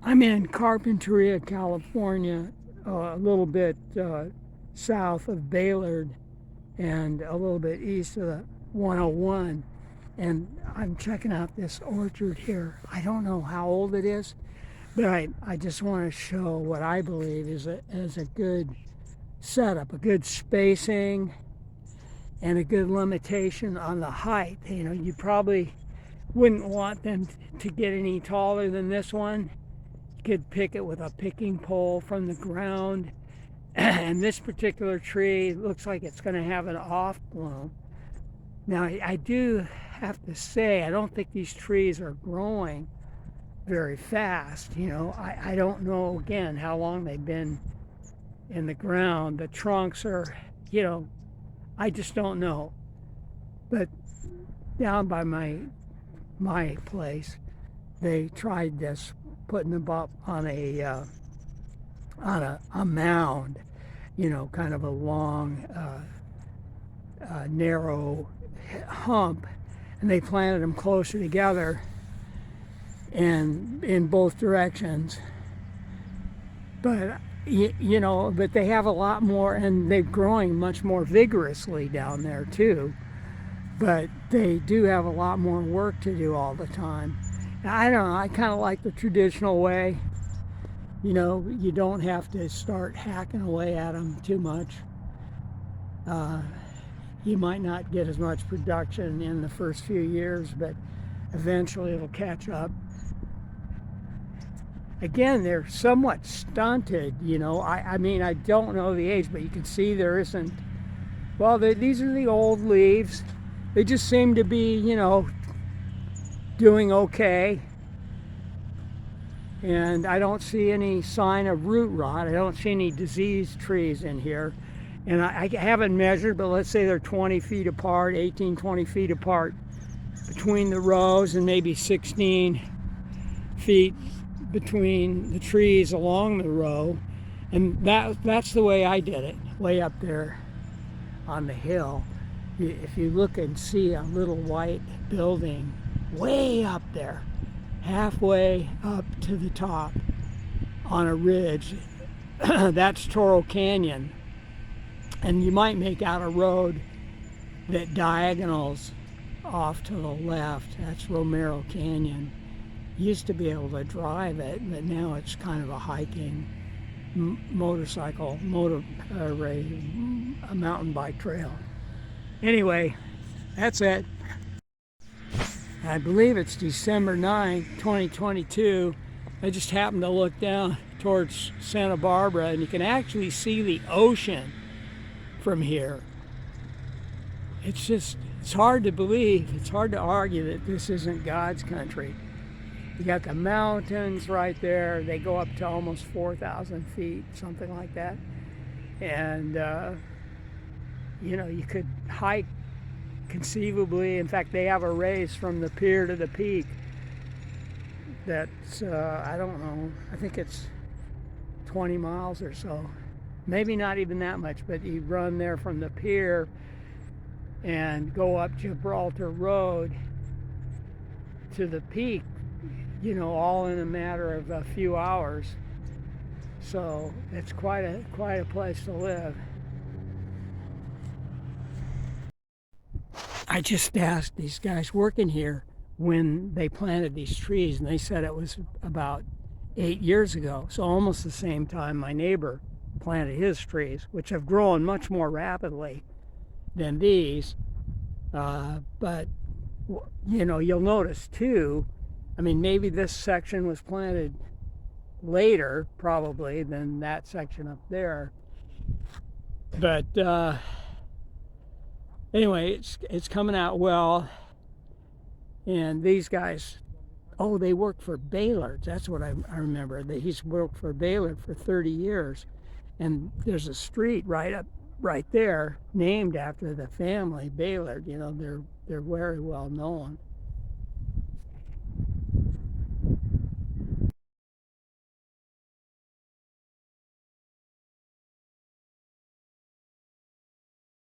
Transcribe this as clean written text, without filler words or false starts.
I'm in Carpinteria, California, a little bit south of Bailard and a little bit east of the 101. And I'm checking out this orchard here. I don't know how old it is, but I just want to show what I believe is a good setup, a good spacing, and a good limitation on the height. You know, you probably wouldn't want them to get any taller than this one. You could pick it with a picking pole from the ground. And this particular tree looks like it's going to have an off bloom. Now, I do have to say, I don't think these trees are growing very fast. You know, I don't know, again, how long they've been in the ground. The trunks are, you know, I just don't know. But down by my place, they tried this, putting them up on a mound, you know, kind of a long, narrow hump, and they planted them closer together and in both directions. But you know, but they have a lot more, and they're growing much more vigorously down there too. But they do have a lot more work to do all the time. I don't know, I kind of like the traditional way. You know, you don't have to start hacking away at them too much. You might not get as much production in the first few years, but eventually it'll catch up. Again, they're somewhat stunted, you know. I mean, I don't know the age, but you can see there isn't, well, these are the old leaves. They just seem to be, you know, doing okay. And I don't see any sign of root rot. I don't see any diseased trees in here. And I haven't measured, but let's say they're 20 feet apart, 18, 20 feet apart between the rows, and maybe 16 feet between the trees along the row. And that's the way I did it, way up there on the hill. If you look and see a little white building way up there, halfway up to the top on a ridge, that's Toro Canyon. And you might make out a road that diagonals off to the left. That's Romero Canyon. Used to be able to drive it, but now it's kind of a hiking motorcycle, a mountain bike trail. Anyway, that's it. I believe it's December 9, 2022. I just happened to look down towards Santa Barbara, and you can actually see the ocean from here. It's hard to believe. It's hard to argue that this isn't God's country. You got the mountains right there. They go up to almost 4,000 feet, something like that. And, you know, you could hike conceivably. In fact, they have a race from the pier to the peak that's, I don't know, I think it's 20 miles or so. Maybe not even that much, but you run there from the pier and go up Gibraltar Road to the peak, you know, all in a matter of a few hours. So it's quite a place to live. I just asked these guys working here when they planted these trees, and they said it was about 8 years ago. So almost the same time my neighbor planted his trees, which have grown much more rapidly than these. But, you know, you'll notice too, I mean, maybe this section was planted later, probably, than that section up there. But anyway, it's coming out well. And these guys, oh, they work for Bailard. That's what I remember. He's worked for Bailard for 30 years. And there's a street right there named after the family, Bailard. You know, they're very well known.